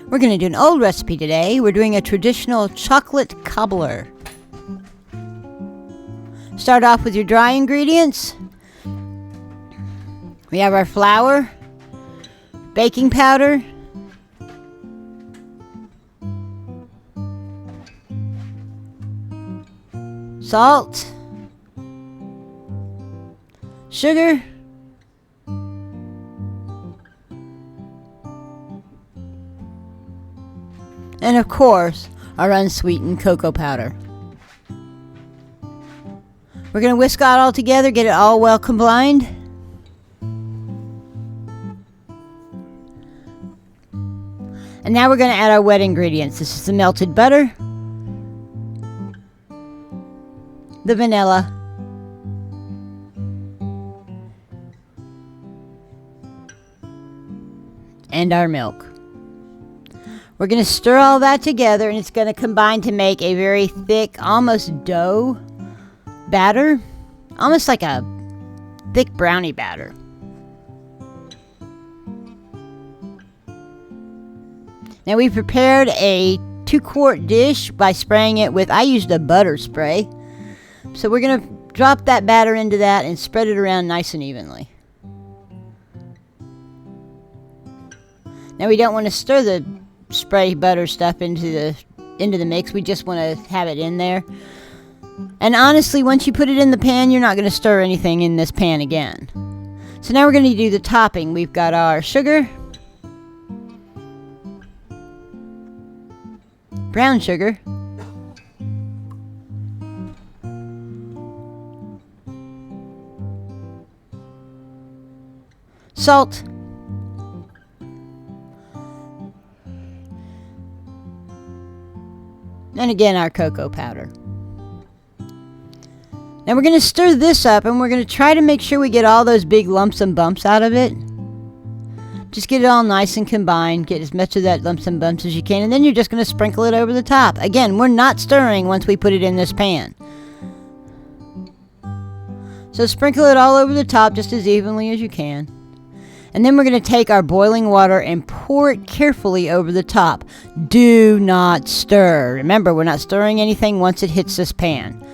We're going to do an old recipe today. We're doing a traditional chocolate cobbler. Start off with your dry ingredients. We have our flour, baking powder, salt, sugar, and of course, our unsweetened cocoa powder. We're going to whisk it all together, get it all well combined. And now we're going to add our wet ingredients. This is the melted butter, the vanilla, and our milk. We're going to stir all that together, and it's going to combine to make a very thick, almost dough batter. Almost like a thick brownie batter. Now we prepared a 2-quart dish by spraying it with, I used a butter spray. So we're going to drop that batter into that and spread it around nice and evenly. Now we don't want to stir the spray butter stuff into the mix. We just want to have it in there. And honestly, once you put it in the pan, you're not going to stir anything in this pan again. So now we're going to do the topping. We've got our sugar, brown sugar, salt, and again our cocoa powder. Now we're going to stir this up, and we're going to try to make sure we get all those big lumps and bumps out of it. Just get it all nice and combined. Get as much of that lumps and bumps as you can, and then you're just going to sprinkle it over the top. Again, we're not stirring once we put it in this pan. So sprinkle it all over the top just as evenly as you can. And then we're going to take our boiling water and pour it carefully over the top. Do not stir. Remember, we're not stirring anything once it hits this pan.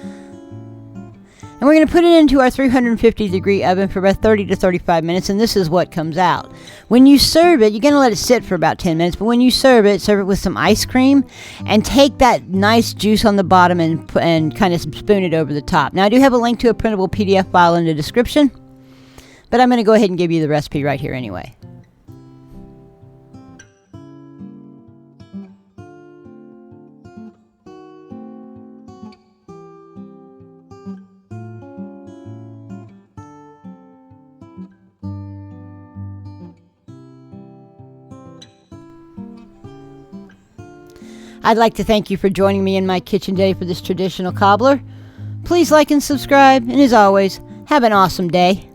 And we're going to put it into our 350-degree oven for about 30 to 35 minutes, and this is what comes out. When you serve it, you're going to let it sit for about 10 minutes, but when you serve it with some ice cream, and take that nice juice on the bottom and kind of spoon it over the top. Now, I do have a link to a printable PDF file in the description, but I'm going to go ahead and give you the recipe right here anyway. I'd like to thank you for joining me in my kitchen today for this traditional cobbler. Please like and subscribe, and as always, have an awesome day.